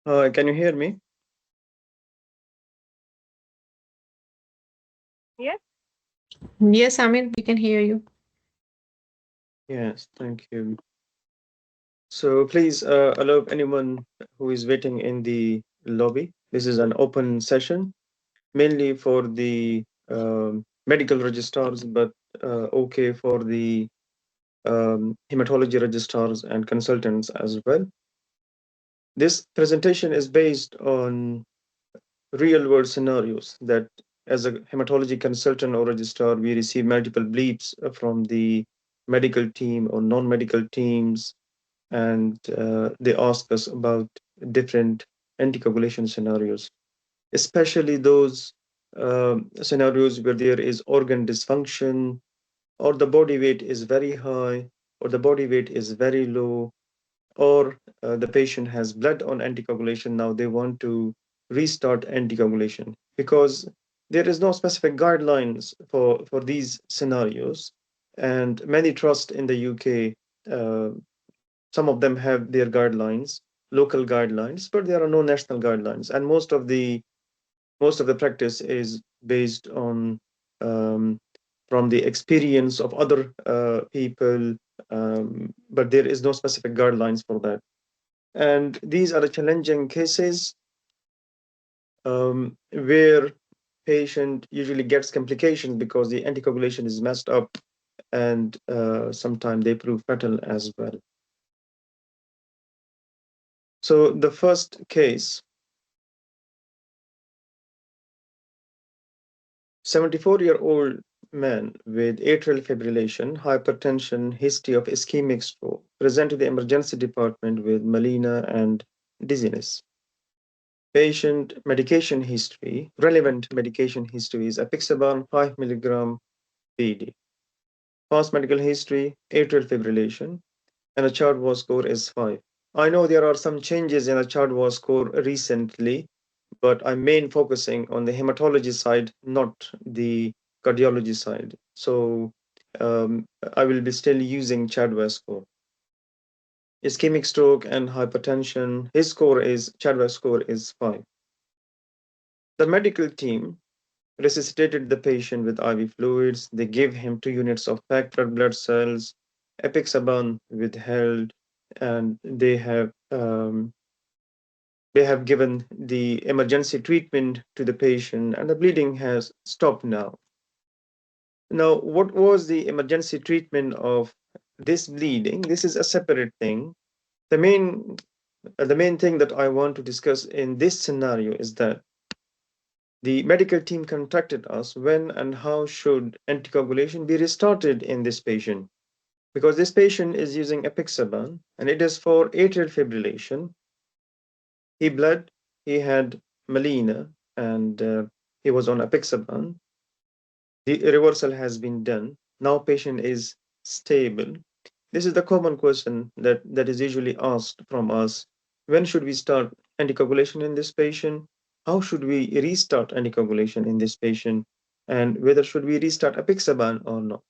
Can you hear me? Yes. Yes, Amir, we can hear you. Yes, thank you. So please allow anyone who is waiting in the lobby. This is an open session, mainly for the medical registrars, but okay for the hematology registrars and consultants as well. This presentation is based on real world scenarios that as a hematology consultant or registrar, we receive multiple bleeps from the medical team or non-medical teams, and they ask us about different anticoagulation scenarios, especially those scenarios where there is organ dysfunction, or the body weight is very high, or the body weight is very low, or the patient has blood on anticoagulation. Now they want to restart anticoagulation because there is no specific guidelines for these scenarios, and many trust in the UK. Some of them have their guidelines, local guidelines, but there are no national guidelines, and most of the practice is based on um, from the experience of other people, but there is no specific guidelines for that. And these are the challenging cases where patient usually gets complications because the anticoagulation is messed up, and sometimes they prove fatal as well. So the first case, 74-year-old man with atrial fibrillation, hypertension, history of ischemic stroke, present to the emergency department with melena and dizziness. Patient medication history, relevant medication history is apixaban 5 milligram BD. Past medical history, atrial fibrillation, and a Chart-War score is 5. I know there are some changes in a Chart-War score recently, but I'm main focusing on the hematology side, not the cardiology side. So I will be still using Chadwell score. Ischemic stroke and hypertension, his score is, Chadwell score is 5. The medical team resuscitated the patient with IV fluids. They gave him 2 units of packed red blood cells, apixaban withheld, and they have given the emergency treatment to the patient, and the bleeding has stopped now. Now, what was the emergency treatment of this bleeding? This is a separate thing. The main, the main thing that I want to discuss in this scenario is that the medical team contacted us when and how should anticoagulation be restarted in this patient, because this patient is using apixaban and it is for atrial fibrillation. He bled, he had melena, and he was on apixaban. The reversal has been done. Now patient is stable. This is the common question that is usually asked from us. When should we start anticoagulation in this patient? How should we restart anticoagulation in this patient? And whether should we restart apixaban or not?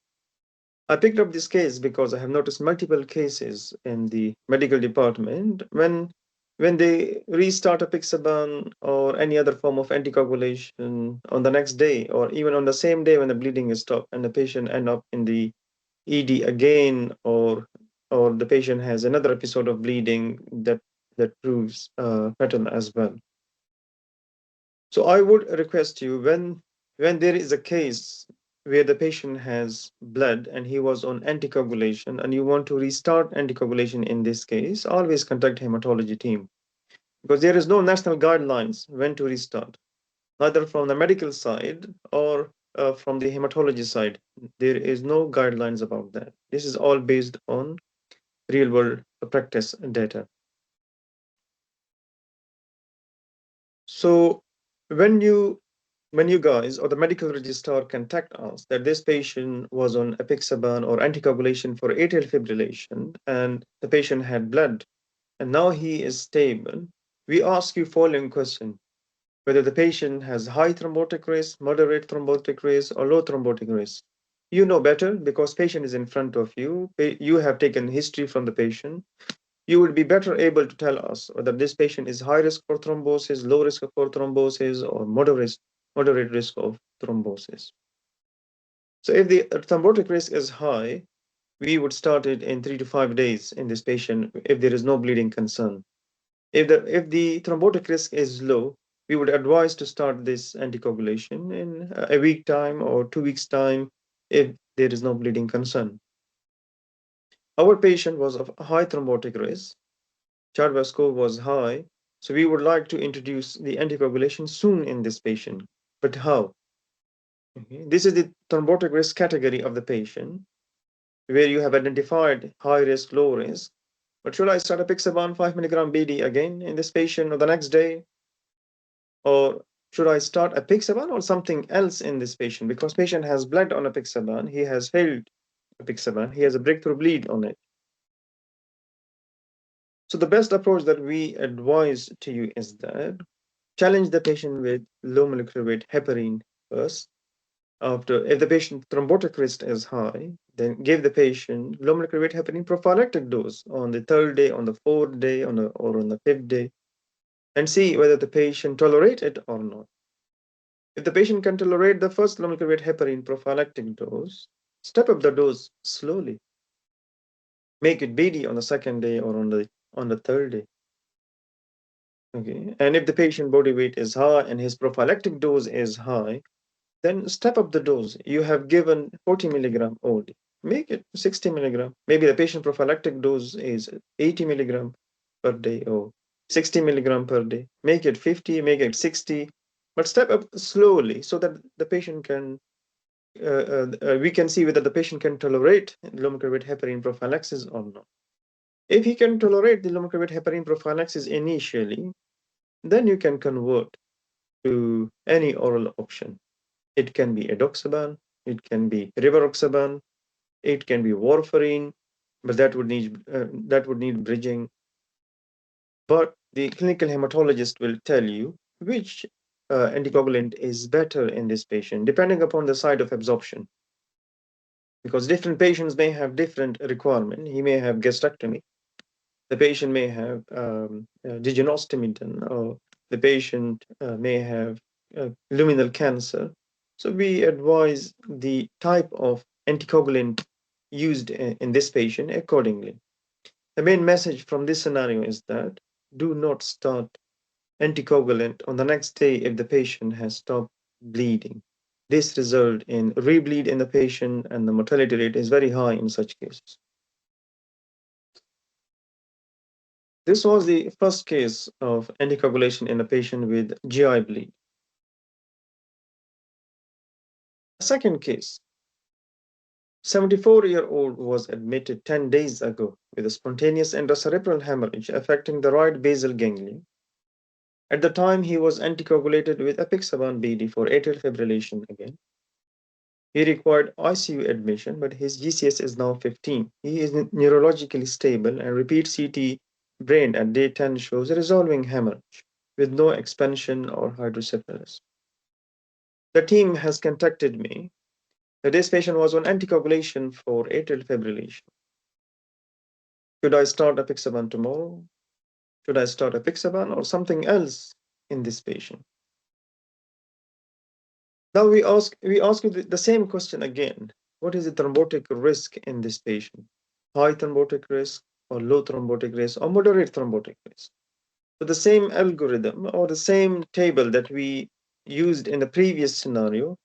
I picked up this case because I have noticed multiple cases in the medical department when they restart apixaban or any other form of anticoagulation on the next day or even on the same day when the bleeding is stopped and the patient end up in the ED again, or the patient has another episode of bleeding that proves fatal as well. So I would request you, when there is a case where the patient has blood and he was on anticoagulation and you want to restart anticoagulation in this case, always contact hematology team, because there is no national guidelines when to restart, neither from the medical side or from the hematology side. There is no guidelines about that. This is all based on real world practice data. So when you guys or the medical registrar contact us that this patient was on apixaban or anticoagulation for atrial fibrillation and the patient had blood and now he is stable, we ask you following question: whether the patient has high thrombotic risk, moderate thrombotic risk, or low thrombotic risk. You know better because patient is in front of you. You have taken history from the patient. you would be better able to tell us whether this patient is high risk for thrombosis, low risk for thrombosis, or moderate risk of thrombosis. So if the thrombotic risk is high, we would start it in 3 to 5 days in this patient if there is no bleeding concern. If the thrombotic risk is low, we would advise to start this anticoagulation in a week time or 2 weeks time if there is no bleeding concern. Our patient was of high thrombotic risk. Chartwell score was high, so we would like to introduce the anticoagulation soon in this patient. But how? Okay. This is the thrombotic risk category of the patient where you have identified high risk, low risk. But should I start apixaban 5 milligram BD again in this patient or the next day? Or should I start apixaban or something else in this patient? Because patient has bled on apixaban, he has failed apixaban, he has a breakthrough bleed on it. So the best approach that we advise to you is that challenge the patient with low molecular weight heparin first. After, if the patient thrombotic risk is high, then give the patient low molecular weight heparin prophylactic dose on the third day, on the fourth day, or on the fifth day, and see whether the patient tolerate it or not. If the patient can tolerate the first low molecular weight heparin prophylactic dose, step up the dose slowly. Make it BD on the second day or on the third day. Okay. And if the patient body weight is high and his prophylactic dose is high, then step up the dose. You have given 40 milligram only. Make it 60 milligram. Maybe the patient prophylactic dose is 80 milligram per day or 60 milligram per day. Make it 50, make it 60, but step up slowly so that the patient can, we can see whether the patient can tolerate low molecular weight heparin prophylaxis or not. If he can tolerate the low molecular weight heparin prophylaxis initially, then you can convert to any oral option. It can be edoxaban, it can be rivaroxaban, it can be warfarin, but that would need bridging. But the clinical hematologist will tell you which anticoagulant is better in this patient, depending upon the site of absorption. Because different patients may have different requirement. He may have gastrectomy. The patient may have jejunostomy done, or the patient may have luminal cancer. So we advise the type of anticoagulant used in this patient accordingly. The main message from this scenario is that do not start anticoagulant on the next day if the patient has stopped bleeding. This result in rebleed in the patient, and the mortality rate is very high in such cases. This was the first case of anticoagulation in a patient with GI bleed. Second case, 74-year-old was admitted 10 days ago with a spontaneous intracerebral hemorrhage affecting the right basal ganglia. At the time, he was anticoagulated with apixaban BD for atrial fibrillation again. He required ICU admission, but his GCS is now 15. He is neurologically stable, and repeat CT brain at day 10 shows a resolving hemorrhage with no expansion or hydrocephalus. The team has contacted me that this patient was on anticoagulation for atrial fibrillation. Should I start apixaban tomorrow? Should I start apixaban or something else in this patient? Now we ask you the same question again. What is the thrombotic risk in this patient? High thrombotic risk or low thrombotic risk or moderate thrombotic risk? So the same algorithm or the same table that we used in the previous scenario,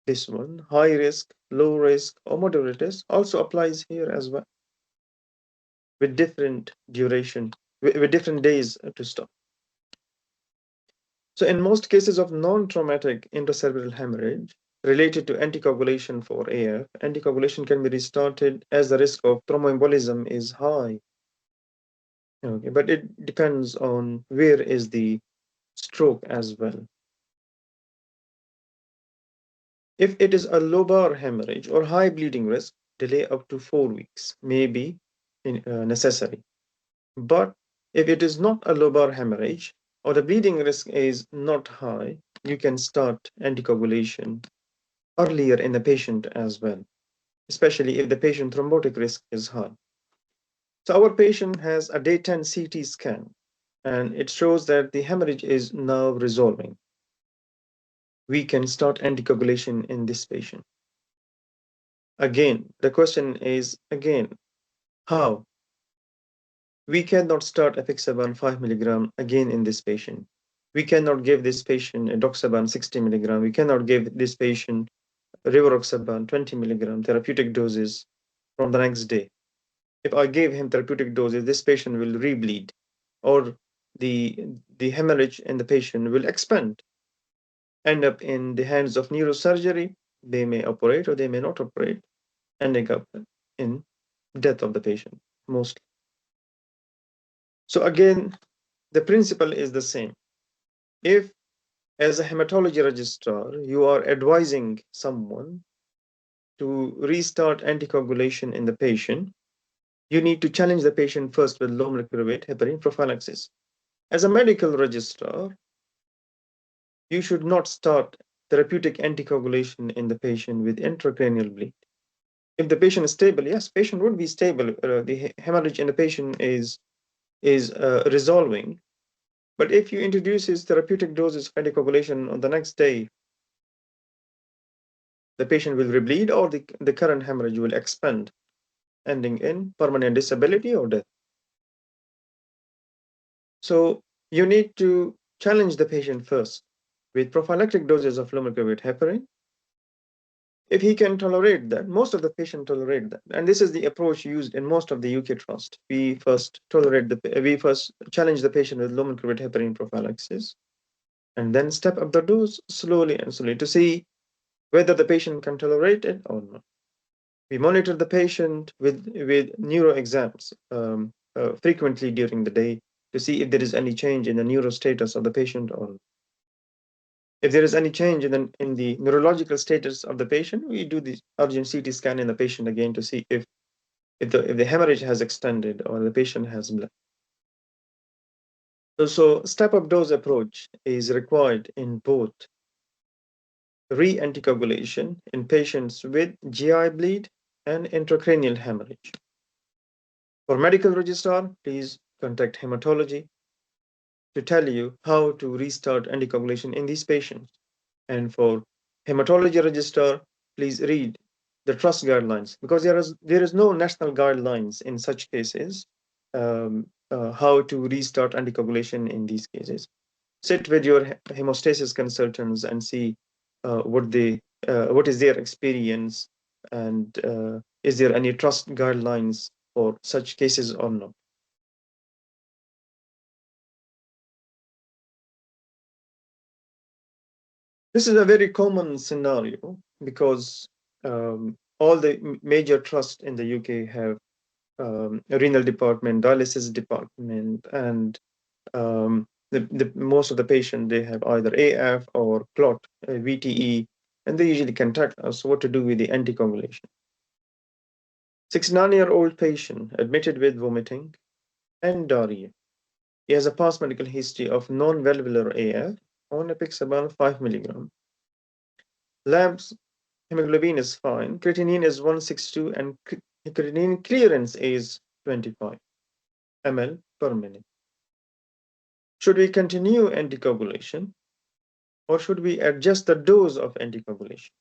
this one, high risk, low risk, or moderate risk, also applies here as well, with different duration, with different days to stop. So in most cases of non-traumatic intracerebral hemorrhage related to anticoagulation for AF, anticoagulation can be restarted as the risk of thromboembolism is high. Okay, but it depends on where is the stroke as well. If it is a lobar hemorrhage or high bleeding risk, delay up to 4 weeks may be necessary. But if it is not a lobar hemorrhage or the bleeding risk is not high, you can start anticoagulation earlier in the patient as well, especially if the patient thrombotic risk is high. So our patient has a day 10 CT scan, and it shows that the hemorrhage is now resolving. We can start anticoagulation in this patient. Again, the question is how? We cannot start apixaban 5 milligram again in this patient. We cannot give this patient edoxaban 60 milligram. We cannot give this patient rivaroxaban 20 milligram therapeutic doses from the next day. If I gave him therapeutic doses, this patient will rebleed, or the hemorrhage in the patient will expand, end up in the hands of neurosurgery. They may operate or they may not operate, ending up in death of the patient, mostly. So again, the principle is the same. If, as a hematology registrar, you are advising someone to restart anticoagulation in the patient, you need to challenge the patient first with low molecular weight heparin prophylaxis. As a medical registrar, you should not start therapeutic anticoagulation in the patient with intracranial bleed. If the patient is stable, yes, patient would be stable. The hemorrhage in the patient is resolving. But if you introduce his therapeutic doses of anticoagulation on the next day, the patient will rebleed, or the current hemorrhage will expand, ending in permanent disability or death. So you need to challenge the patient first with prophylactic doses of low molecular weight heparin. If he can tolerate that, most of the patients tolerate that, and this is the approach used in most of the UK trust. We first challenge the patient with low molecular weight heparin prophylaxis, and then step up the dose slowly and slowly to see whether the patient can tolerate it or not. We monitor the patient with neuro exams frequently during the day to see if there is any change in the neuro status of the patient, or if there is any change in the neurological status of the patient. We do the urgent CT scan in the patient again to see if the hemorrhage has extended or the patient has blood. So step-up dose approach is required in both re-anticoagulation in patients with GI bleed and intracranial hemorrhage. For medical registrar, please contact hematology to tell you how to restart anticoagulation in these patients. And for hematology registrar, please read the trust guidelines, because there is no national guidelines in such cases, how to restart anticoagulation in these cases. Sit with your hemostasis consultants and see what is their experience, and is there any trust guidelines for such cases or not. This is a very common scenario because all the major trusts in the UK have a renal department, dialysis department, and most of the patients, they have either AF or clot, VTE, and they usually contact us what to do with the anticoagulation. 69-year-old patient admitted with vomiting and diarrhea. He has a past medical history of non-valvular AF on apixaban 5 milligram. Labs hemoglobin is fine, creatinine is 162, and creatinine clearance is 25 ml per minute. Should we continue anticoagulation, or should we adjust the dose of anticoagulation?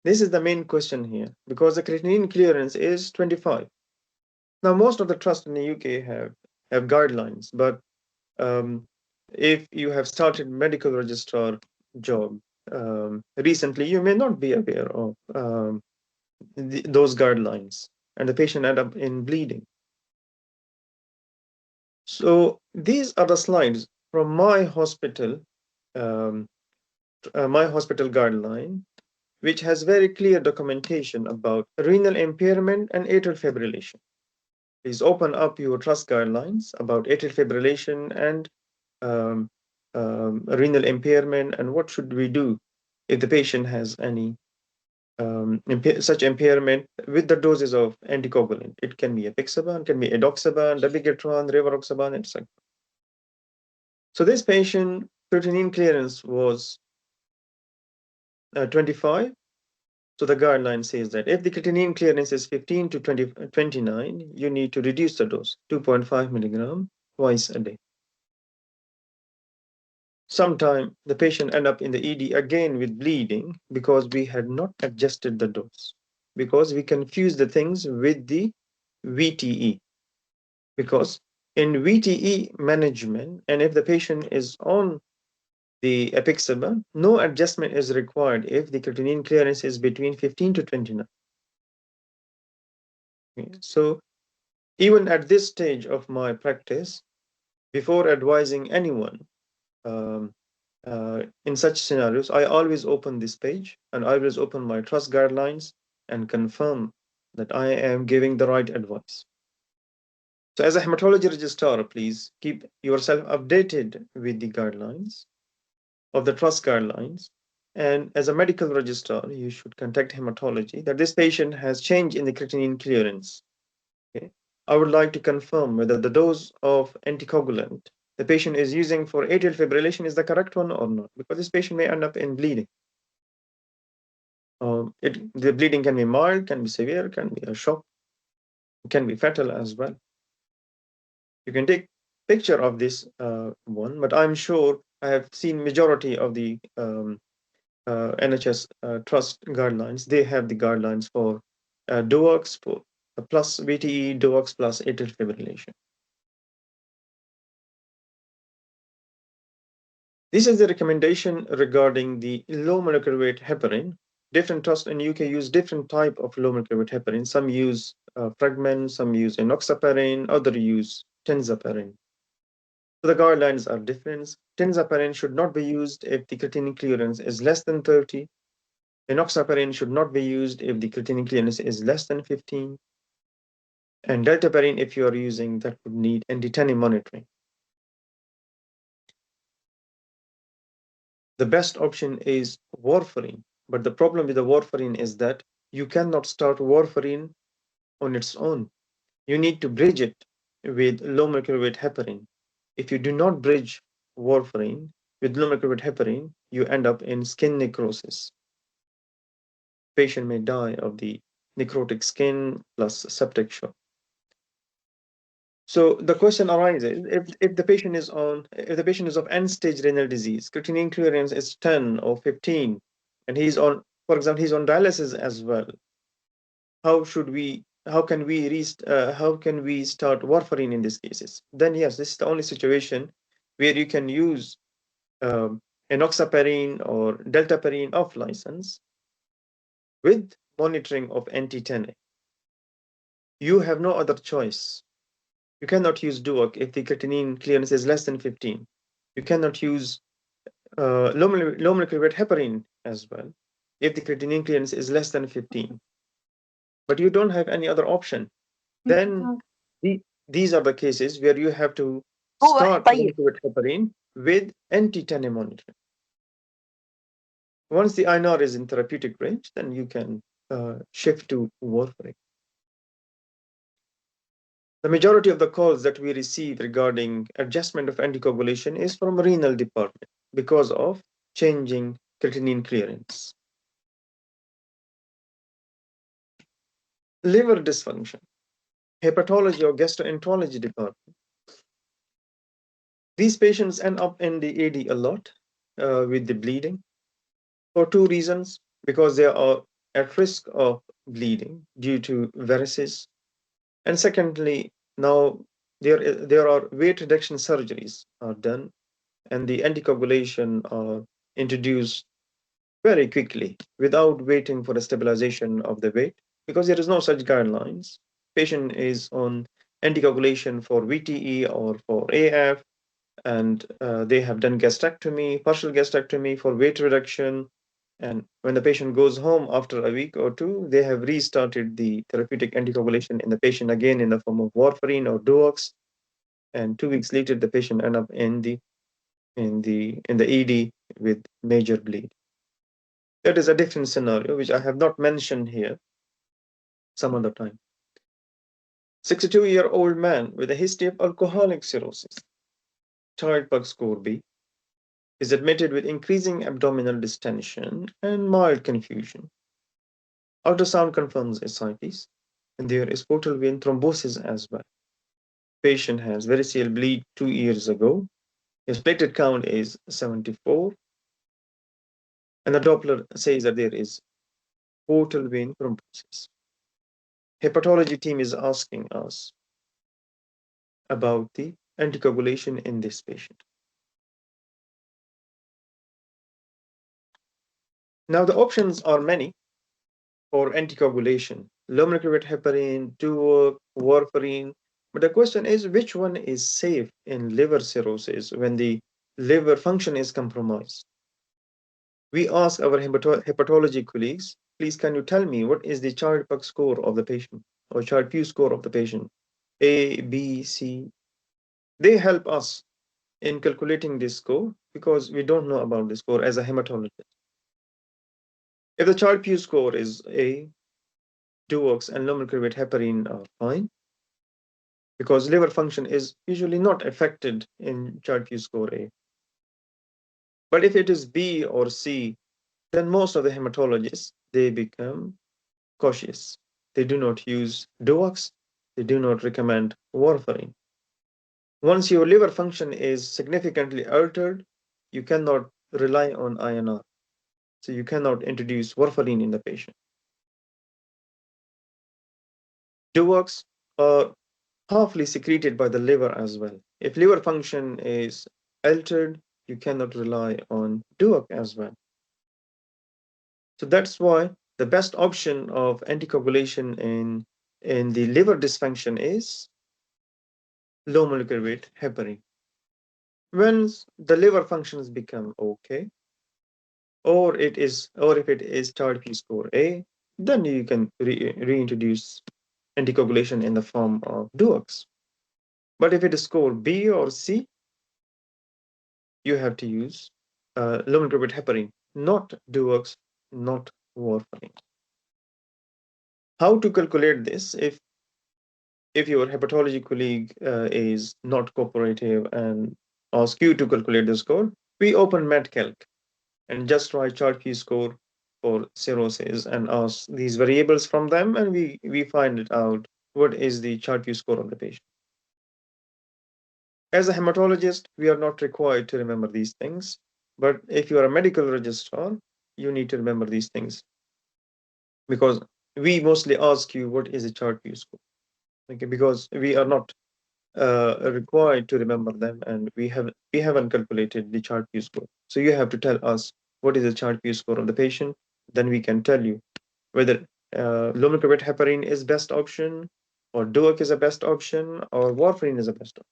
This is the main question here, because the creatinine clearance is 25. Now, most of the trusts in the UK have guidelines, but if you have started medical registrar job recently, you may not be aware of those guidelines, and the patient end up in bleeding. So these are the slides from my hospital guideline, which has very clear documentation about renal impairment and atrial fibrillation. Please open up your trust guidelines about atrial fibrillation and renal impairment, and what should we do if the patient has any such impairment with the doses of anticoagulant. It can be apixaban, can be edoxaban, dabigatran, rivaroxaban, etc. So this patient creatinine clearance was 25. So the guideline says that if the creatinine clearance is 15 to 29, you need to reduce the dose, 2.5 milligram twice a day. Sometime the patient end up in the ED again with bleeding because we had not adjusted the dose, because we confuse the things with the VTE. Because in VTE management, and if the patient is on the apixaban, no adjustment is required if the creatinine clearance is between 15 to 29. Okay. So even at this stage of my practice, before advising anyone um, in such scenarios, I always open this page and I always open my trust guidelines and confirm that I am giving the right advice. So as a hematology registrar, please keep yourself updated with the guidelines of the trust guidelines. And as a medical registrar, you should contact hematology that this patient has change in the creatinine clearance. Okay. I would like to confirm whether the dose of anticoagulant the patient is using for atrial fibrillation is the correct one or not, because this patient may end up in bleeding. The bleeding can be mild, can be severe, can be a shock, can be fatal as well. You can take picture of this one, but I'm sure I have seen majority of the NHS trust guidelines. They have the guidelines for DOACs for plus VTE, DOACs plus atrial fibrillation. This is the recommendation regarding the low molecular weight heparin. Different trusts in UK use different type of low molecular weight heparin. Some use fragments, some use enoxaparin, other use tenzaparin. So the guidelines are different. Tenzaparin should not be used if the creatinine clearance is less than 30. Enoxaparin should not be used if the creatinine clearance is less than 15. And deltaparin, if you are using, that would need ND10 monitoring. The best option is warfarin. But the problem with the warfarin is that you cannot start warfarin on its own. You need to bridge it with low molecular weight heparin. If you do not bridge warfarin with low molecular weight heparin, you end up in skin necrosis. Patient may die of the necrotic skin plus septic shock. So the question arises: if the patient is of end-stage renal disease, creatinine clearance is 10 or 15, and he's on, for example, he's on dialysis as well. How can we start warfarin in these cases? Then yes, this is the only situation where you can use enoxaparin or deltaparin off license with monitoring of NT10A. You have no other choice. You cannot use DUOC if the creatinine clearance is less than 15. You cannot use low molecular weight heparin as well if the creatinine clearance is less than 15. But you don't have any other option. Then these are the cases where you have to start low molecular weight heparin with NT10A monitoring. Once the INR is in therapeutic range, then you can shift to warfarin. The majority of the calls that we receive regarding adjustment of anticoagulation is from renal department because of changing creatinine clearance. Liver dysfunction, hepatology or gastroenterology department. These patients end up in the AD a lot with the bleeding for two reasons: because they are at risk of bleeding due to varices, and secondly, now there are weight reduction surgeries are done, and the anticoagulation are introduced very quickly without waiting for the stabilization of the weight, because there is no such guidelines. Patient is on anticoagulation for VTE or for AF, and they have done gastrectomy, partial gastrectomy for weight reduction. And when the patient goes home after a week or two, they have restarted the therapeutic anticoagulation in the patient again in the form of warfarin or DOACs. And 2 weeks later, the patient end up in the ED with major bleed. That is a different scenario, which I have not mentioned here some other time. 62-year-old man with a history of alcoholic cirrhosis, child pug score B, is admitted with increasing abdominal distension and mild confusion. Ultrasound confirms ascites, and there is portal vein thrombosis as well. Patient has variceal bleed 2 years ago. His platelet count is 74, and the Doppler says that there is portal vein thrombosis. Hepatology team is asking us about the anticoagulation in this patient. Now the options are many for anticoagulation: low molecular weight heparin, Duoc, warfarin. But the question is, which one is safe in liver cirrhosis when the liver function is compromised? We ask our hepatology colleagues, please can you tell me what is the Child-Pugh score of the patient or Child-Pugh score of the patient? A, B, C. They help us in calculating this score because we don't know about this score as a hematologist. If the Child-Pugh score is A, Duox and low molecular weight heparin are fine because liver function is usually not affected in Child-Pugh score A. But if it is B or C, then most of the hematologists, they become cautious. They do not use Duox, they do not recommend warfarin. Once your liver function is significantly altered, you cannot rely on INR. So you cannot introduce warfarin in the patient. Duox are halfly secreted by the liver as well. If liver function is altered, you cannot rely on Duoc as well. So that's why the best option of anticoagulation in the liver dysfunction is low molecular weight heparin. Once the liver functions become okay, or if it is Child-Pugh score A, then you can reintroduce anticoagulation in the form of Duox. But if it is score B or C, you have to use low molecular weight heparin, not Duox, not warfarin. How to calculate this if your hepatology colleague is not cooperative and ask you to calculate the score? We open MedCalc and just write Child-Pugh score for cirrhosis and ask these variables from them, and we find it out what is the Child-Pugh score of the patient. As a hematologist, we are not required to remember these things, but if you are a medical registrar, you need to remember these things because we mostly ask you what is a Child-Pugh score. Okay, because we are not required to remember them, and we haven't calculated the Child-Pugh score. So you have to tell us what is the Child-Pugh score of the patient. Then we can tell you whether low molecular weight heparin is best option, or Duoc is a best option, or warfarin is a best option.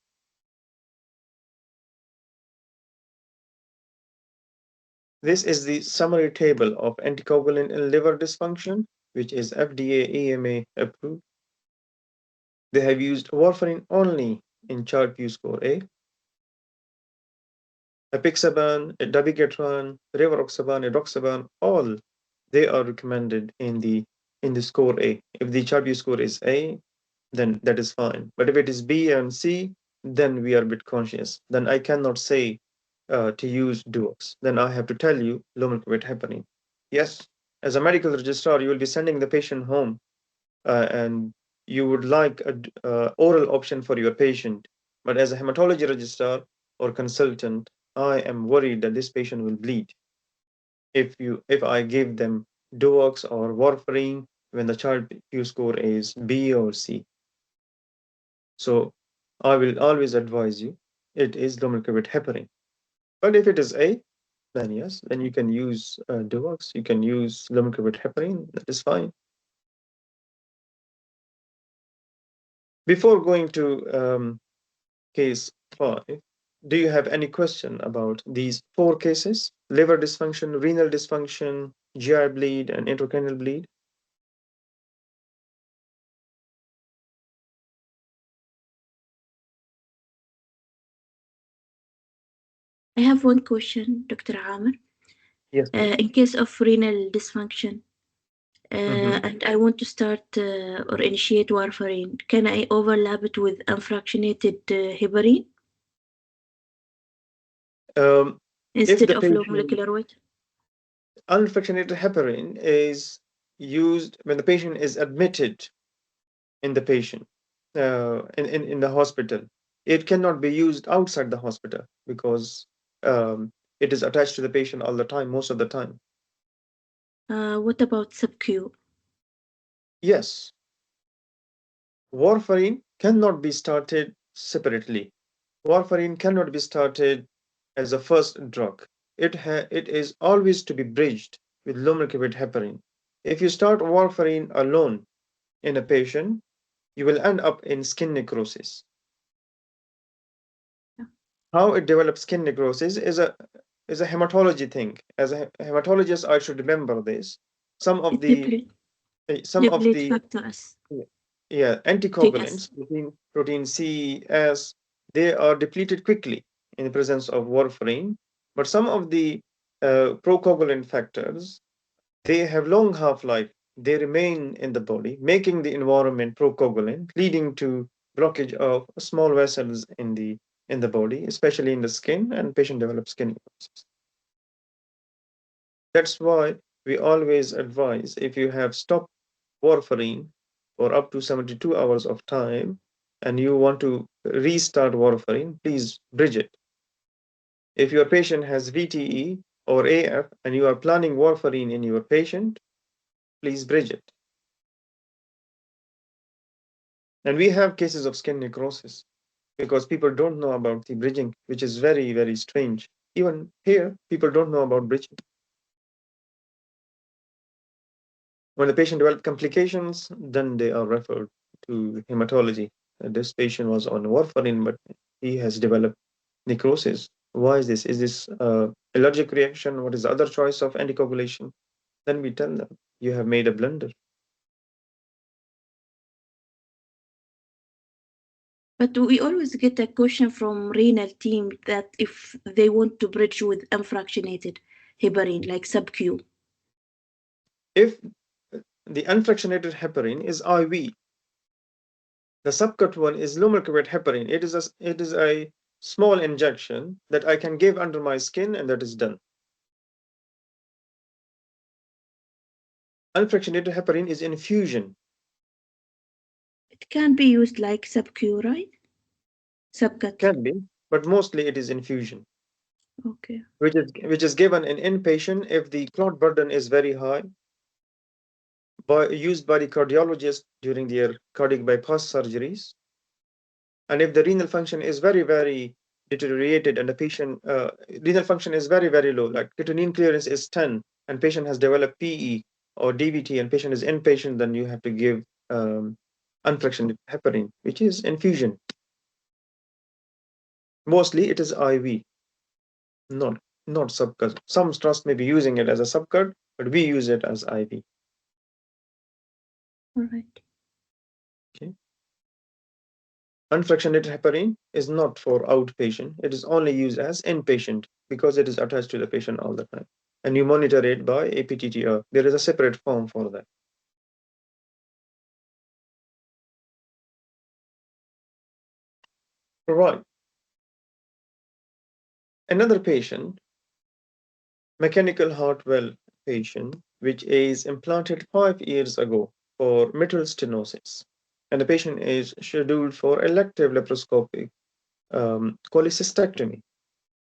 This is the summary table of anticoagulant in liver dysfunction, which is FDA EMA approved. They have used warfarin only in Child-Pugh score A. Apixaban, dabigatran, rivaroxaban, edoxaban, all they are recommended in the score A. If the Child-Pugh score is A, then that is fine. But if it is B and C, then we are a bit conscious. Then I cannot say to use Duox. Then I have to tell you low molecular weight heparin. Yes, as a medical registrar, you will be sending the patient home, and you would like a oral option for your patient. But as a hematology registrar or consultant, I am worried that this patient will bleed if I give them Duox or warfarin when the Child-Pugh score is B or C. So I will always advise you it is low molecular weight heparin. But if it is A, then yes, then you can use Duox, you can use low molecular weight heparin, that is fine. Before going to case 5, do you have any question about these 4 cases? Liver dysfunction, renal dysfunction, GI bleed, and intracranial bleed? I have one question, Dr. Amr. Yes, please. In case of renal dysfunction, Mhm. and I want to start or initiate warfarin, can I overlap it with unfractionated heparin Um, if instead the of low patient molecular weight? unfractionated heparin is used when the patient is admitted in the patient in the hospital. It cannot be used outside the hospital because it is attached to the patient all the time, most of the time. What about sub-Q? Yes, warfarin cannot be started separately. Warfarin cannot be started as a first drug. It is always to be bridged with low-molecular heparin. If you start warfarin alone in a patient, you will end up in skin necrosis. Yeah. How it develops skin necrosis is a hematology thing. As a hematologist, I should remember this. Some of the Deplete factors. yeah, TS. anticoagulants, protein C, S, they are depleted quickly in the presence of warfarin. But some of the procoagulant factors, they have long half-life. They remain in the body, making the environment procoagulant, leading to blockage of small vessels in the body, especially in the skin, and patient develops skin necrosis. That's why we always advise if you have stopped warfarin for up to 72 hours of time and you want to restart warfarin, please bridge it. If your patient has VTE or AF and you are planning warfarin in your patient, please bridge it. And we have cases of skin necrosis because people don't know about the bridging, which is very, very strange. Even here, people don't know about bridging. When the patient develops complications, then they are referred to hematology. This patient was on warfarin, but he has developed necrosis. Why is this? Is this allergic reaction? What is the other choice of anticoagulation? Then we tell them, you have made a blunder. But we always get a question from renal team that if they want to bridge with unfractionated heparin, like sub-Q. If the unfractionated heparin is IV, the subcut one is low molecular weight heparin. It is a small injection that I can give under my skin, and that is done. Unfractionated heparin is infusion. It can be used like sub-Q, right? Subcut. Can be, but mostly it is infusion, Okay. which is given in inpatient if the clot burden is very high, used by the cardiologist during their cardiac bypass surgeries. And if the renal function is very, very deteriorated and the patient renal function is very, very low, like creatinine clearance is 10 and patient has developed PE or DVT and patient is inpatient, then you have to give unfractionated heparin, which is infusion. Mostly it is IV, not subcut. Some trusts may be using it as a subcut, but we use it as IV. All right. Okay. Unfractionated heparin is not for outpatient. It is only used as inpatient because it is attached to the patient all the time. And you monitor it by APTTR. There is a separate form for that. Right. Another patient, mechanical heart valve patient, which is implanted 5 years ago for mitral stenosis. And the patient is scheduled for elective laparoscopic cholecystectomy.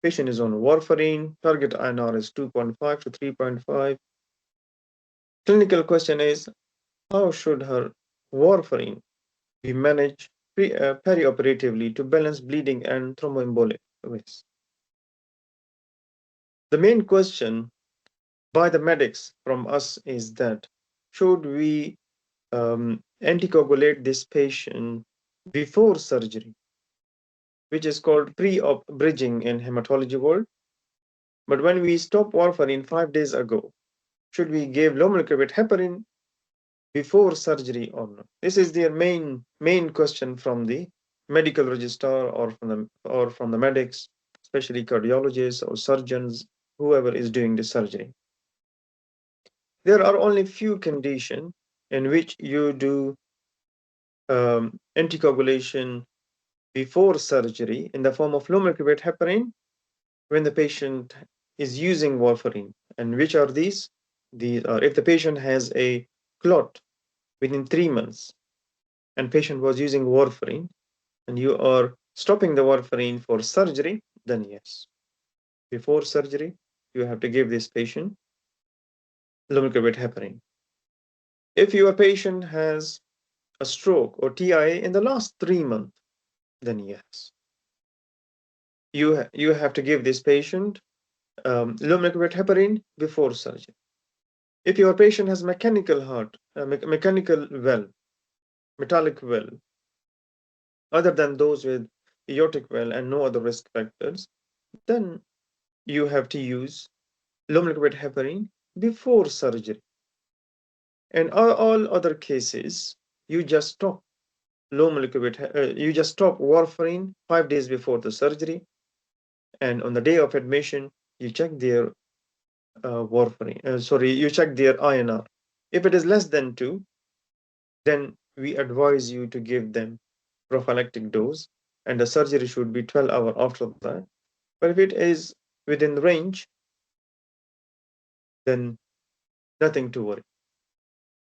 Patient is on warfarin, target INR is 2.5 to 3.5. Clinical question is, how should her warfarin be managed perioperatively to balance bleeding and thromboembolic risk? The main question by the medics from us is that, should we anticoagulate this patient before surgery, which is called pre-op bridging in hematology world? But when we stop warfarin 5 days ago, should we give low molecular weight heparin before surgery or not? This is their main question from the medical registrar or from the medics, especially cardiologists or surgeons, whoever is doing the surgery. There are only few conditions in which you do anticoagulation before surgery in the form of low molecular weight heparin when the patient is using warfarin. And which are these? These are if the patient has a clot within 3 months and patient was using warfarin, and you are stopping the warfarin for surgery, then yes. Before surgery, you have to give this patient lumefantrine heparin. If your patient has a stroke or TIA in the last 3 months, then yes. You have to give this patient lumefantrine heparin before surgery. If your patient has mechanical heart, mechanical valve, metallic valve, other than those with aortic valve and no other risk factors, then you have to use lumefantrine heparin before surgery. And all other cases, you just stop you just stop warfarin 5 days before the surgery, and on the day of admission, you check their you check their INR. If it is less than 2, then we advise you to give them prophylactic dose, and the surgery should be 12 hours after that. But if it is within range, then nothing to worry.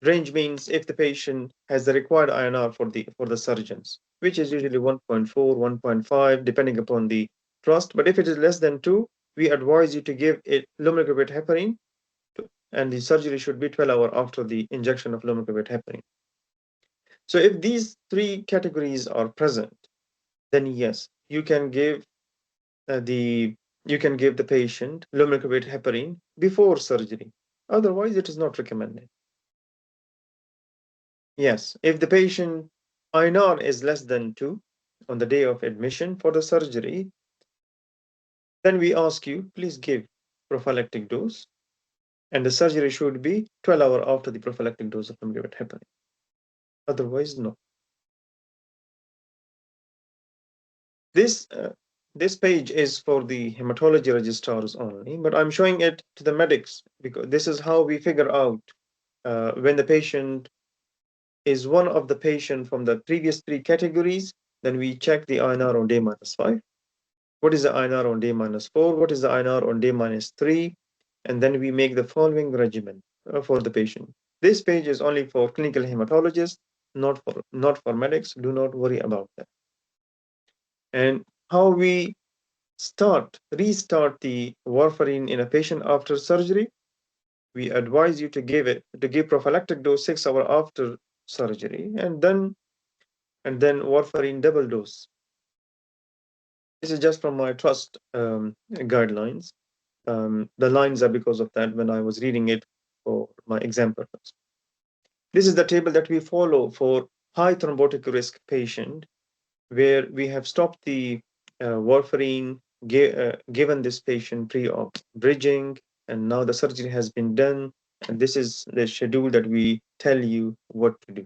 Range means if the patient has the required INR for the surgeons, which is usually 1.4, 1.5, depending upon the trust. But if it is less than 2, we advise you to give it lumefantrine heparin, and the surgery should be 12 hours after the injection of lumefantrine heparin. So if these 3 categories are present, then yes, you can give the patient lumefantrine heparin before surgery. Otherwise, it is not recommended. Yes, if the patient INR is less than 2 on the day of admission for the surgery, then we ask you, please give prophylactic dose, and the surgery should be 12 hours after the prophylactic dose of lumefantrine heparin. Otherwise, no. This page is for the hematology registrars only, but I'm showing it to the medics because this is how we figure out when the patient is one of the patient from the previous 3 categories. Then we check the INR on day -5. What is the INR on day -4? What is the INR on day -3? And then we make the following regimen for the patient. This page is only for clinical hematologists, not for medics. Do not worry about that. And how we restart the warfarin in a patient after surgery, we advise you to give prophylactic dose 6 hours after surgery, and then warfarin double dose. This is just from my trust guidelines. The lines are because of that when I was reading it for my exam purpose. This is the table that we follow for high thrombotic risk patient, where we have stopped the warfarin given this patient pre-op bridging, and now the surgery has been done, and this is the schedule that we tell you what to do.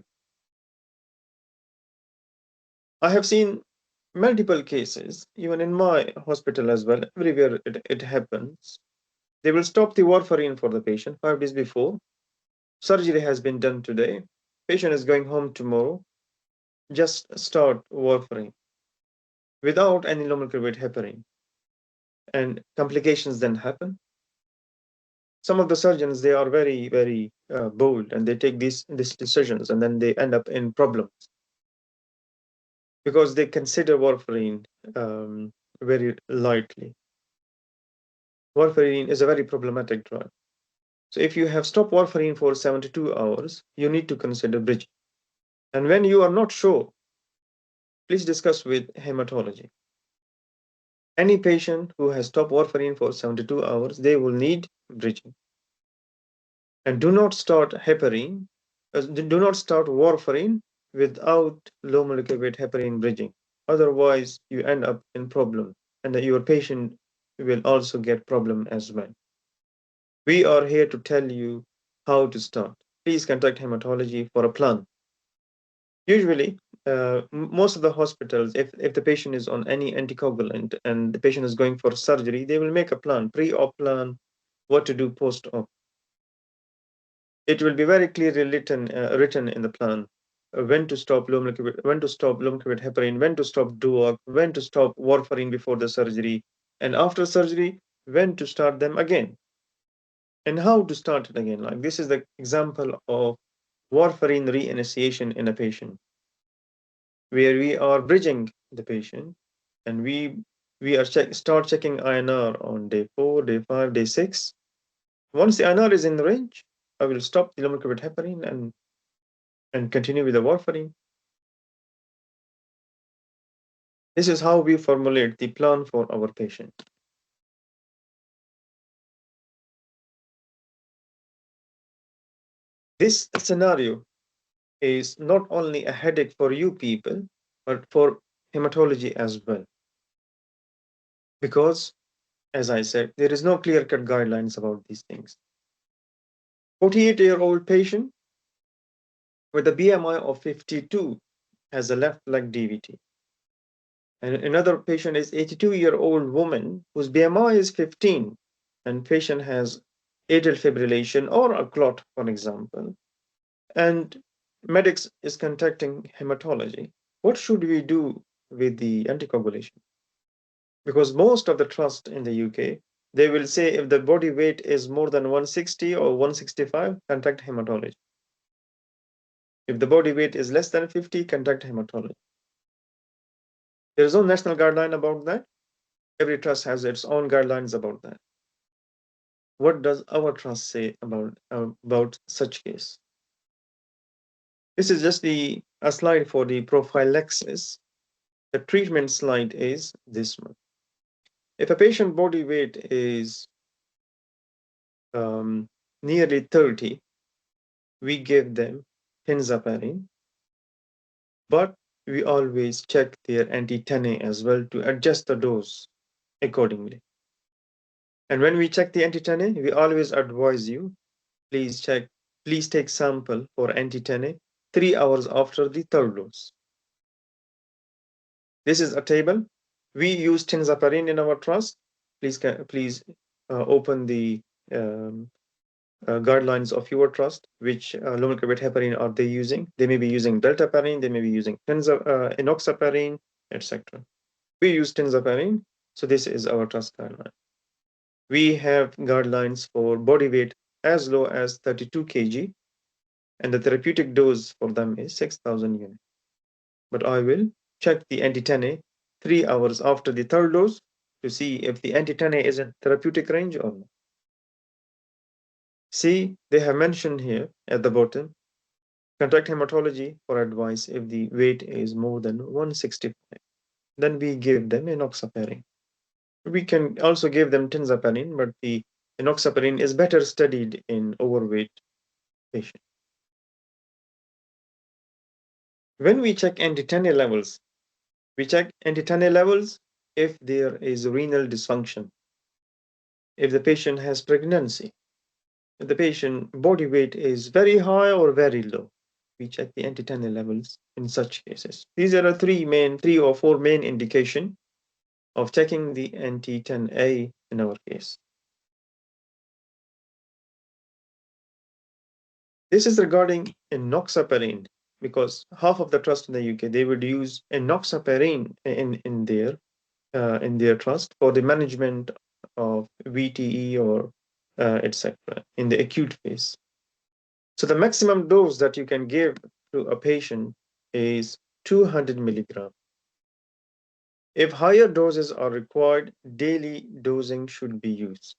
I have seen multiple cases, even in my hospital as well, everywhere it happens. They will stop the warfarin for the patient 5 days before. Surgery has been done today. Patient is going home tomorrow. Just start warfarin without any lumefantrine heparin, and complications then happen. Some of the surgeons, they are very, very bold, and they take these decisions, and then they end up in problems because they consider warfarin very lightly. Warfarin is a very problematic drug. So if you have stopped warfarin for 72 hours, you need to consider bridging. And when you are not sure, please discuss with hematology. Any patient who has stopped warfarin for 72 hours, they will need bridging. And do not start warfarin without low molecular weight heparin bridging. Otherwise, you end up in problem, and your patient will also get problem as well. We are here to tell you how to start. Please contact hematology for a plan. Usually, most of the hospitals, if the patient is on any anticoagulant and the patient is going for surgery, they will make a plan, pre-op plan, what to do post-op. It will be very clearly written in the plan when to stop lumefantrine heparin, when to stop DUOC, when to stop warfarin before the surgery, and after surgery, when to start them again, and how to start it again. Like this is the example of warfarin reinitiation in a patient, where we are bridging the patient and we are start checking INR on day 4, day 5, day 6. Once the INR is in the range, I will stop the lumefantrine heparin and continue with the warfarin. This is how we formulate the plan for our patient. This scenario is not only a headache for you people, but for hematology as well. Because, as I said, there is no clear-cut guidelines about these things. 48-year-old patient with a BMI of 52 has a left leg DVT. And another patient is 82-year-old woman whose BMI is 15, and patient has atrial fibrillation or a clot, for example. And medics is contacting hematology. What should we do with the anticoagulation? Because most of the trust in the UK, they will say if the body weight is more than 160 or 165, contact hematology. If the body weight is less than 50, contact hematology. There is no national guideline about that. Every trust has its own guidelines about that. What does our trust say about such case? This is just a slide for the prophylaxis. The treatment slide is this one. If a patient body weight is nearly 30, we give them tinzaparin, but we always check their anti-10A as well to adjust the dose accordingly. And when we check the anti-10A, we always advise you, please take sample for anti-10A 3 hours after the third dose. This is a table. We use tinzaparin in our trust. Please open the guidelines of your trust, which lumefantrine heparin are they using. They may be using deltaparin, they may be using enoxaparin, etc. We use tinzaparin, so this is our trust guideline. We have guidelines for body weight as low as 32 kg, and the therapeutic dose for them is 6,000 units. But I will check the anti-10A 3 hours after the third dose to see if the anti-10A is in therapeutic range or not. See, they have mentioned here at the bottom, contact hematology for advice if the weight is more than 165. Then we give them enoxaparin. We can also give them tinzaparin, but the enoxaparin is better studied in overweight patients. When we check anti-10A levels, we check anti-10A levels if there is renal dysfunction, if the patient has pregnancy, if the patient body weight is very high or very low. We check the anti-10A levels in such cases. These are the three or four main indication of checking the anti-10A in our case. This is regarding enoxaparin, because half of the trust in the UK, they would use enoxaparin in their trust for the management of VTE or etc. in the acute phase. So the maximum dose that you can give to a patient is 200 milligram. If higher doses are required, daily dosing should be used.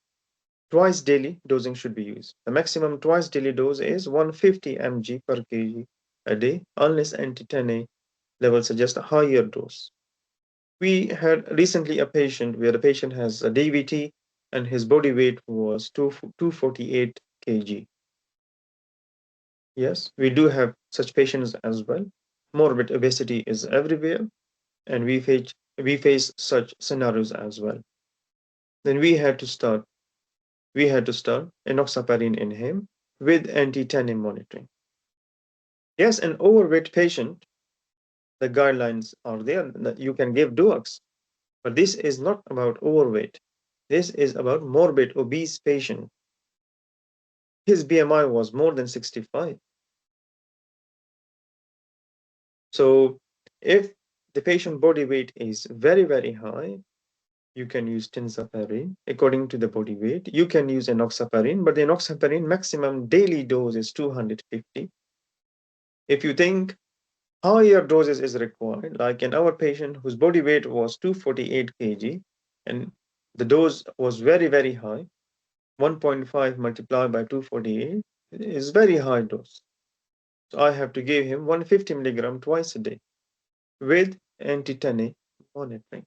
Twice daily dosing should be used. The maximum twice daily dose is 150 mg per kg a day, unless anti-10A levels suggest a higher dose. We had recently a patient where the patient has a DVT and his body weight was 248 kg. Yes, we do have such patients as well. Morbid obesity is everywhere, and we face such scenarios as well. Then we had to start enoxaparin in him with anti-10A monitoring. Yes, an overweight patient, the guidelines are there that you can give DUAX, but this is not about overweight. This is about morbid obese patient. His BMI was more than 65. So if the patient body weight is very, very high, you can use tinzaparin according to the body weight. You can use enoxaparin, but the enoxaparin maximum daily dose is 250. If you think higher doses is required, like in our patient whose body weight was 248 kg and the dose was very, very high, 1.5 multiplied by 248 is very high dose. So I have to give him 150 milligram twice a day with anti-10A monitoring.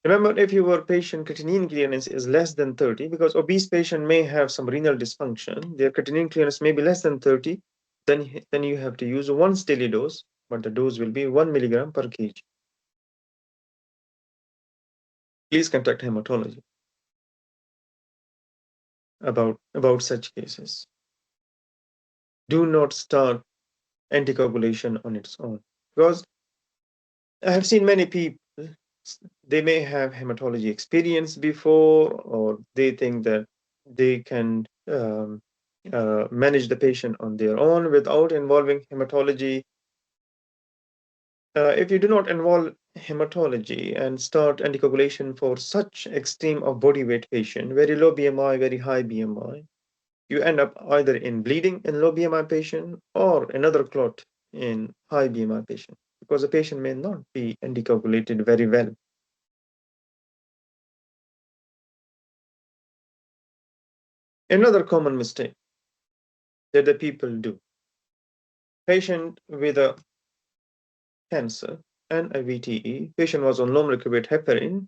Remember, if your patient creatinine clearance is less than 30, because obese patient may have some renal dysfunction, their creatinine clearance may be less than 30, then you have to use once daily dose, but the dose will be 1 milligram per kg. Please contact hematology about such cases. Do not start anticoagulation on its own, because I have seen many people, they may have hematology experience before, or they think that they can manage the patient on their own without involving hematology. If you do not involve hematology and start anticoagulation for such extreme of body weight patient, very low BMI, very high BMI, you end up either in bleeding in low BMI patient or another clot in high BMI patient, because the patient may not be anticoagulated very well. Another common mistake that the people do, patient with a cancer and a VTE, patient was on low molecular weight heparin,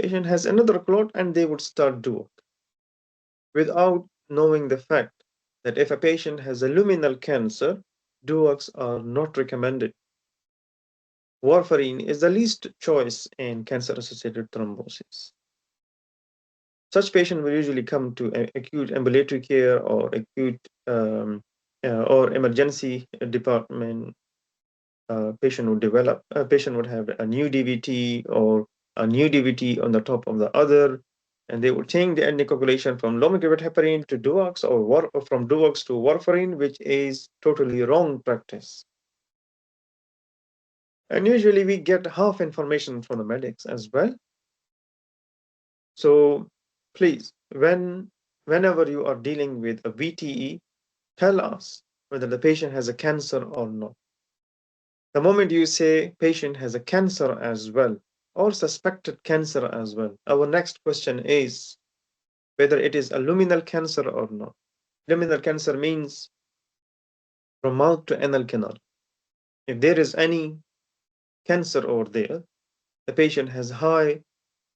patient has another clot and they would start DUOC without knowing the fact that if a patient has a luminal cancer, DUOCs are not recommended. Warfarin is the least choice in cancer-associated thrombosis. Such patient will usually come to acute ambulatory care or acute or emergency department. Patient would have a new DVT or a new DVT on the top of the other, and they would change the anticoagulation from low molecular weight heparin to DUOX or from DUOX to warfarin, which is totally wrong practice. And usually we get half information from the medics as well. So please, whenever you are dealing with a VTE, tell us whether the patient has a cancer or not. The moment you say patient has a cancer as well or suspected cancer as well, our next question is whether it is a luminal cancer or not. Luminal cancer means from mouth to anal canal. If there is any cancer over there, the patient has high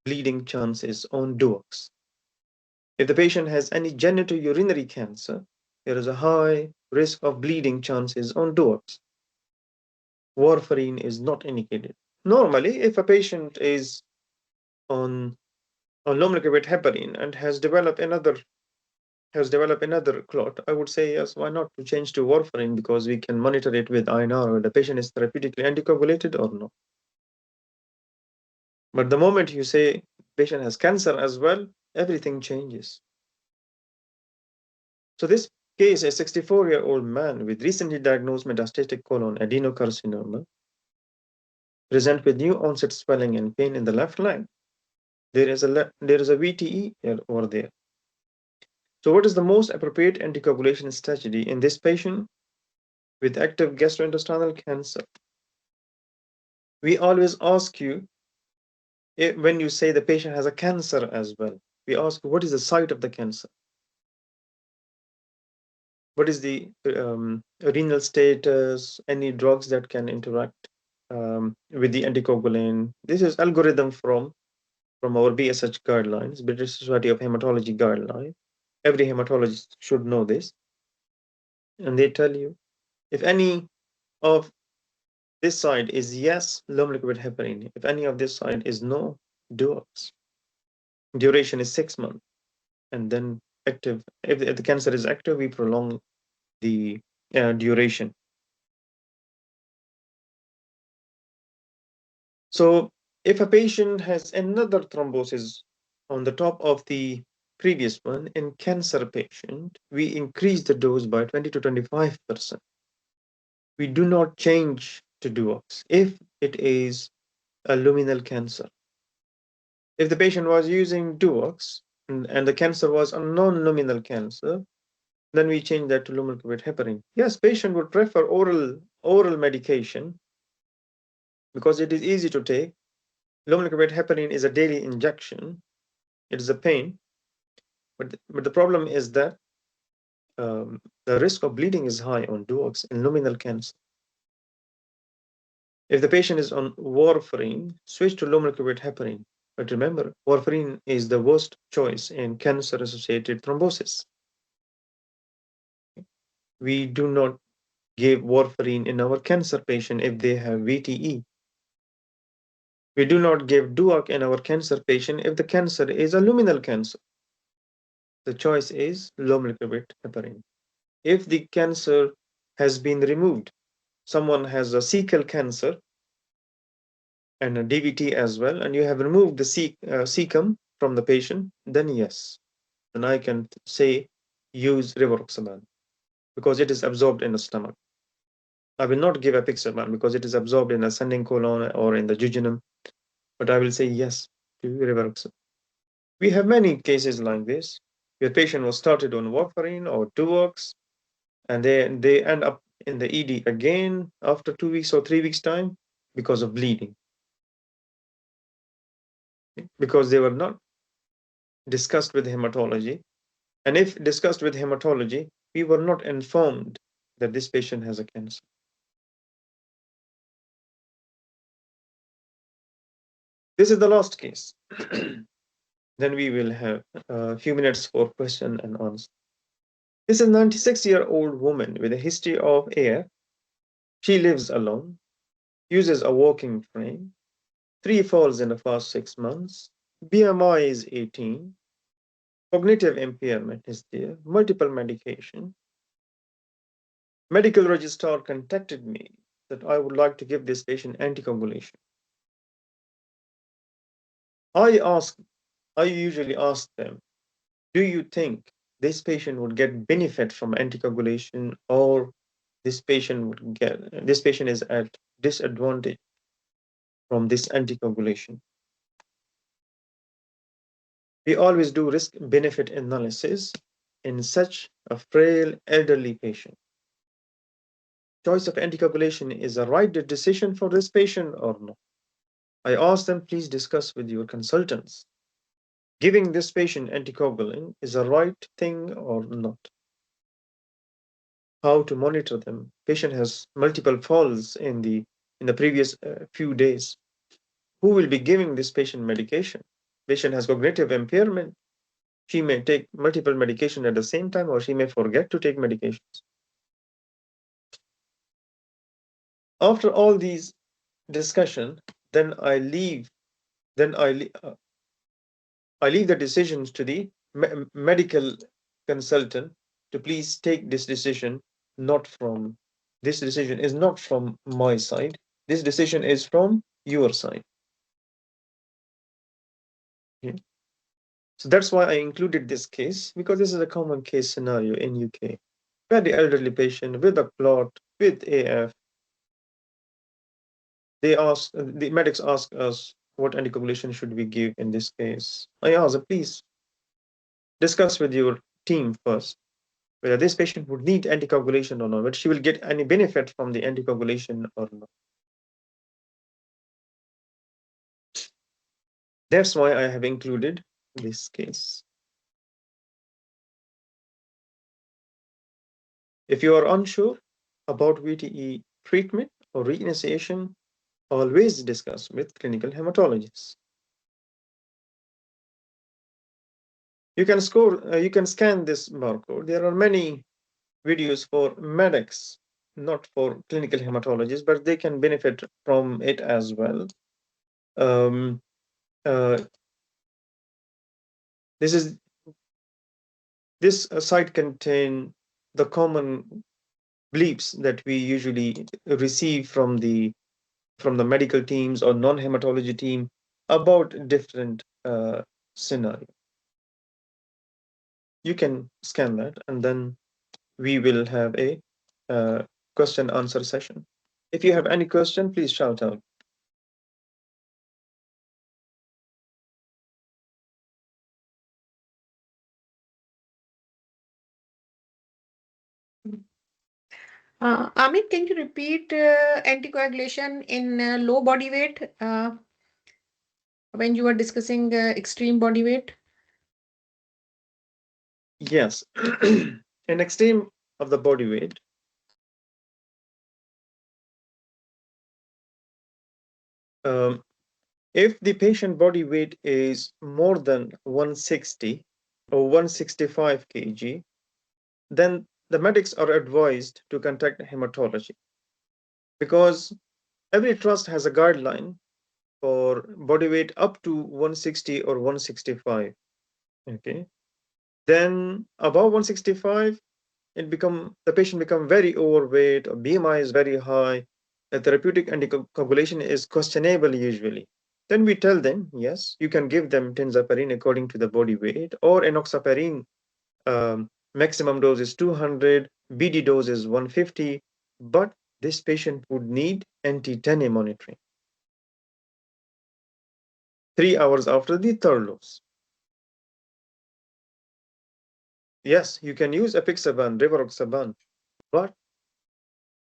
bleeding chances on DUOX. If the patient has any genitourinary cancer, there is a high risk of bleeding chances on DUOX. Warfarin is not indicated. Normally, if a patient is on low molecular weight heparin and has developed another clot, I would say yes, why not to change to warfarin, because we can monitor it with INR whether the patient is therapeutically anticoagulated or not. But the moment you say patient has cancer as well, everything changes. So this case, a 64-year-old man with recently diagnosed metastatic colon adenocarcinoma, present with new onset swelling and pain in the left leg. There is a VTE over there. So what is the most appropriate anticoagulation strategy in this patient with active gastrointestinal cancer? We always ask you, when you say the patient has a cancer as well, we ask what is the site of the cancer? What is the renal status, any drugs that can interact with the anticoagulant? This is algorithm from our BSH guidelines, British Society of Hematology guideline. Every hematologist should know this. And they tell you, if any of this side is yes, low molecular weight heparin. If any of this side is no, DUOX. Duration is 6 months. And then active, if the cancer is active, we prolong the duration. So if a patient has another thrombosis on the top of the previous one, in cancer patient, we increase the dose by 20 to 25%. We do not change to DUOX if it is a luminal cancer. If the patient was using DUOX and the cancer was a non-luminal cancer, Then we change that to low molecular weight heparin. Yes, patient would prefer oral medication because it is easy to take. Low molecular weight heparin is a daily injection. It is a pain, but the problem is that the risk of bleeding is high on DUOX in luminal cancer. If the patient is on warfarin, switch to low molecular weight heparin. But remember, warfarin is the worst choice in cancer-associated thrombosis. We do not give warfarin in our cancer patient if they have VTE. We do not give DUOC in our cancer patient if the cancer is a luminal cancer. The choice is low molecular weight heparin. If the cancer has been removed, someone has a cecal cancer and a DVT as well, and you have removed the cecum from the patient, then yes, then I can say use rivaroxaban because it is absorbed in the stomach. I will not give apixaban because it is absorbed in ascending colon or in the jejunum, but I will say yes to rivaroxaban. We have many cases like this where patient was started on warfarin or DUOX, and they end up in the ED again after 2 weeks or 3 weeks time because of bleeding, because they were not discussed with hematology. And if discussed with hematology, we were not informed that this patient has a cancer. This is the last case. Then we will have a few minutes for question and answer. This is a 96-year-old woman with a history of AF. She lives alone, uses a walking frame, 3 falls in the past 6 months, BMI is 18, cognitive impairment is there, multiple medication. Medical registrar contacted me that I would like to give this patient anticoagulation. I usually ask them, do you think this patient would get benefit from anticoagulation, or this patient is at disadvantage from this anticoagulation? We always do risk benefit analysis in such a frail elderly patient. Choice of anticoagulation is a right decision for this patient or not. I ask them, please discuss with your consultants. Giving this patient anticoagulant is a right thing or not. How to monitor them? Patient has multiple falls in the previous few days. Who will be giving this patient medication? Patient has cognitive impairment. She may take multiple medication at the same time, or she may forget to take medications. After all these discussion, then I leave the decisions to the medical consultant to please take this decision. This decision is not from my side. This decision is from your side. Okay. So that's why I included this case, because this is a common case scenario in UK. Where the elderly patient with a clot, with AF, the medics ask us what anticoagulation should we give in this case. I ask, please discuss with your team first whether this patient would need anticoagulation or not, whether she will get any benefit from the anticoagulation or not. That's why I have included this case. If you are unsure about VTE treatment or reinitiation, always discuss with clinical hematologists. You can scan this barcode. There are many videos for medics, not for clinical hematologists, but they can benefit from it as well. Um, uh, this site contain the common bleeps that we usually receive from the medical teams or non-hematology team about different scenario. You can scan that, and then we will have a question answer session. If you have any question, please shout out. Amit, can you repeat anticoagulation in low body weight when you were discussing extreme body weight? Yes. In extreme of the body weight, um, if the patient body weight is more than 160 or 165 kg, then the medics are advised to contact hematology, because every trust has a guideline for body weight up to 160 or 165. Okay. Then above 165, the patient become very overweight, or BMI is very high, the therapeutic anticoagulation is questionable usually. Then we tell them, yes, you can give them tinzaparin according to the body weight, or enoxaparin, maximum dose is 200, BD dose is 150, but this patient would need anti-TENE monitoring 3 hours after the third dose. Yes, you can use apixaban, rivaroxaban, but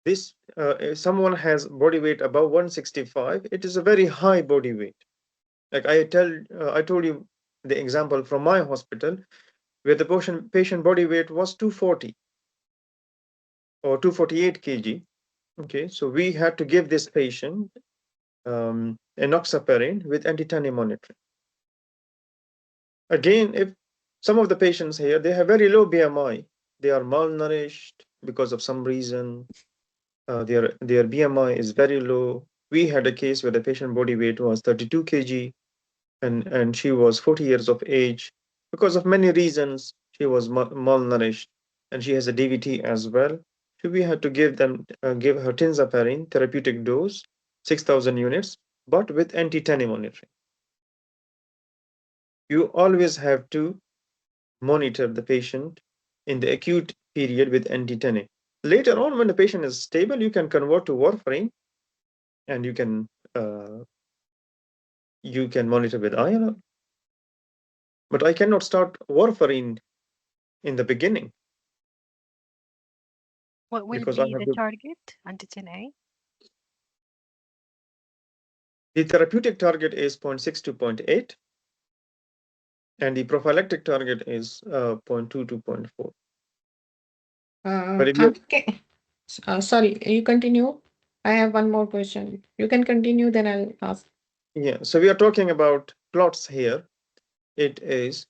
this if someone has body weight above 165, it is a very high body weight. Like I told you the example from my hospital, where the patient body weight was 240 or 248 kg. Okay, so we had to give this patient enoxaparin with anti-TENE monitoring. Again, if some of the patients here, they have very low BMI, they are malnourished because of some reason, their BMI is very low. We had a case where the patient body weight was 32 kg, and she was 40 years of age. Because of many reasons, she was malnourished, and she has a DVT as well. So we had to give her tinzaparin therapeutic dose, 6,000 units, but with anti-TENE monitoring. You always have to monitor the patient in the acute period with anti-TENE. Later on, when the patient is stable, you can convert to warfarin, and uh, you can monitor with IR. But I cannot start warfarin in the beginning, What will because I be have the to. target anti-10A? The therapeutic target is 0.6 to 0.8, and the prophylactic target is 0.2 to 0.4. But if you Amit, sorry, you continue. I have one more question. You can continue, then I'll ask. yeah, so we are talking about plots here. It is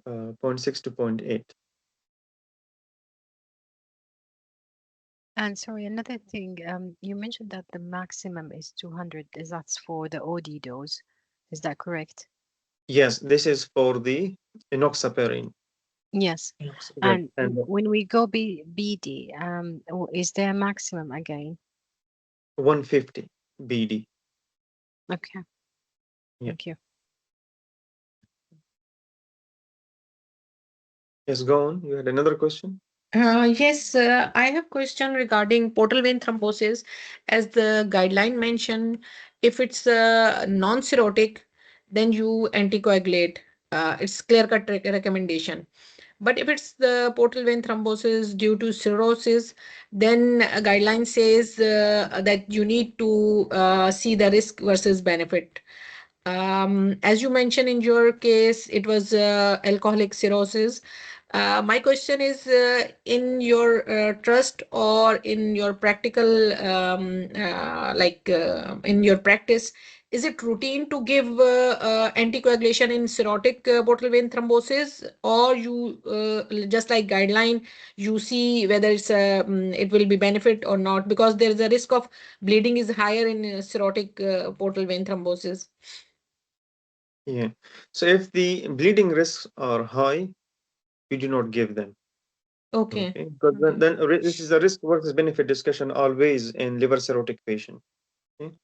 0.6 to 0.8. And sorry, another thing, you mentioned that the maximum is 200. Is that's for the OD dose? Is that correct? Yes, this is for the enoxaparin. Yes. Yes. And And when we go BD, is there a maximum again? 150 BD. Okay. Yeah. Thank you. Yes, go on. You had another question? Yes, I have question regarding portal vein thrombosis. As the guideline mention, if it's non-cirrhotic, then you anticoagulate. It's clear-cut recommendation. But if it's the portal vein thrombosis due to cirrhosis, then a guideline says that you need to see the risk versus benefit. As you mentioned in your case, it was alcoholic cirrhosis. My question is, in your trust or in your practical, in your practice, is it routine to give anticoagulation in cirrhotic portal vein thrombosis, or you just like guideline, you see whether it will be benefit or not, because there is a risk of bleeding is higher in cirrhotic portal vein thrombosis. Yeah. So if the bleeding risks are high, you do not give them. Okay. Okay. Because Okay. this is a risk versus benefit discussion always in liver cirrhotic patient. Okay.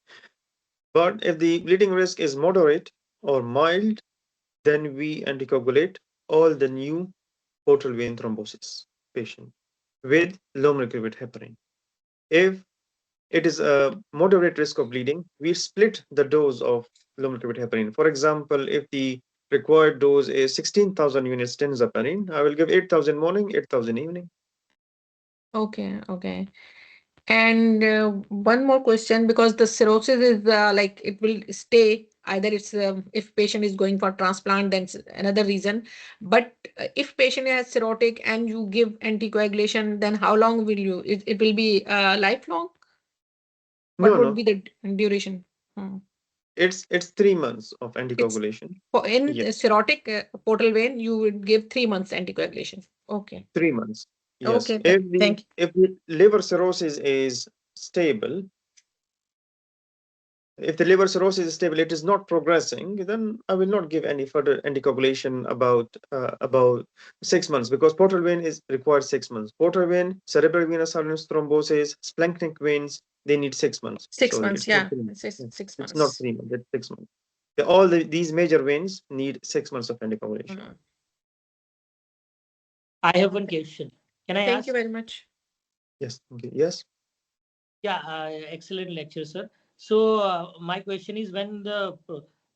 But if the bleeding risk is moderate or mild, then we anticoagulate all the new portal vein thrombosis patient with low molecular weight heparin. If it is a moderate risk of bleeding, we split the dose of low molecular weight heparin. For example, if the required dose is 16,000 units tinzaparin, I will give 8,000 morning, 8,000 evening. Okay. Okay. And one more question, because the cirrhosis is like it will stay. Either it's if patient is going for transplant, then it's another reason. But if patient is cirrhotic and you give anticoagulation, then how long will you? It will be lifelong. What No, would no, be the duration? Hmm. it's 3 months of It's anticoagulation. for in Yes, cirrhotic portal vein, you would give 3 months anticoagulation. Okay. 3 months. Yes, Okay. Thank you. if the liver cirrhosis is stable, if the liver cirrhosis is stable, it is not progressing, then I will not give any further anticoagulation about 6 months, because portal vein is required 6 months. Portal vein, cerebral venous sinus thrombosis, splanchnic veins, they need 6 months. 6 months. Sorry, it's not Yeah. 3 months. It's Yeah, 6 months. it's not 3 months. It's 6 months. These major veins need 6 months of anticoagulation. Mhm. I have one question. Can I Thank you ask? very much. Yes. Okay. Yes. Yeah, excellent lecture, sir. So my question is, when the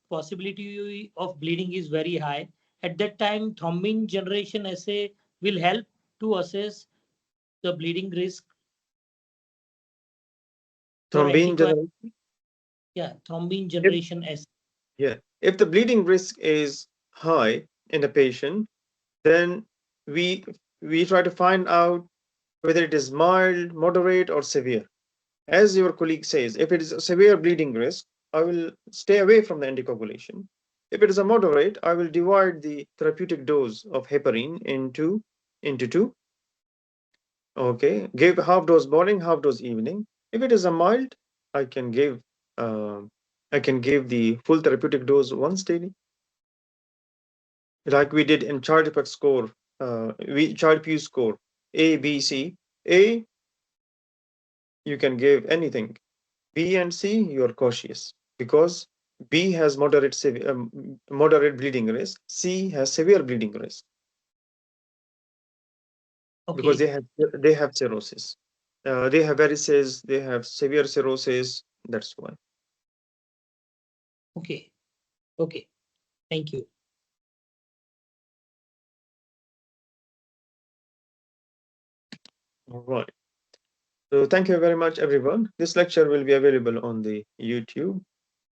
possibility of bleeding is very high, at that time, thrombin generation assay will help to assess the bleeding risk for Thrombin anticoagulation. generation. Yeah, thrombin If, generation assay. yeah. If the bleeding risk is high in a patient, then we we try to find out whether it is mild, moderate, or severe. As your colleague says, if it is a severe bleeding risk, I will stay away from the anticoagulation. If it is a moderate, I will divide the therapeutic dose of heparin into two. Okay, give half dose morning, half dose evening. If it is a mild, I can give uh, I can give the full therapeutic dose once daily, like we did in child effect score. Child Pew score A, B, C. A, you can give anything. B and C, you are cautious, because B has moderate bleeding risk. C has severe bleeding risk, because Okay, they have cirrhosis. They have varices. They have severe cirrhosis. That's why. okay, okay. Thank you. All right. So thank you very much, everyone. This lecture will be available on the YouTube,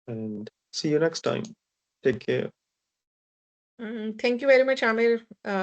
and see you next time. Take care. Thank you very much, Amir.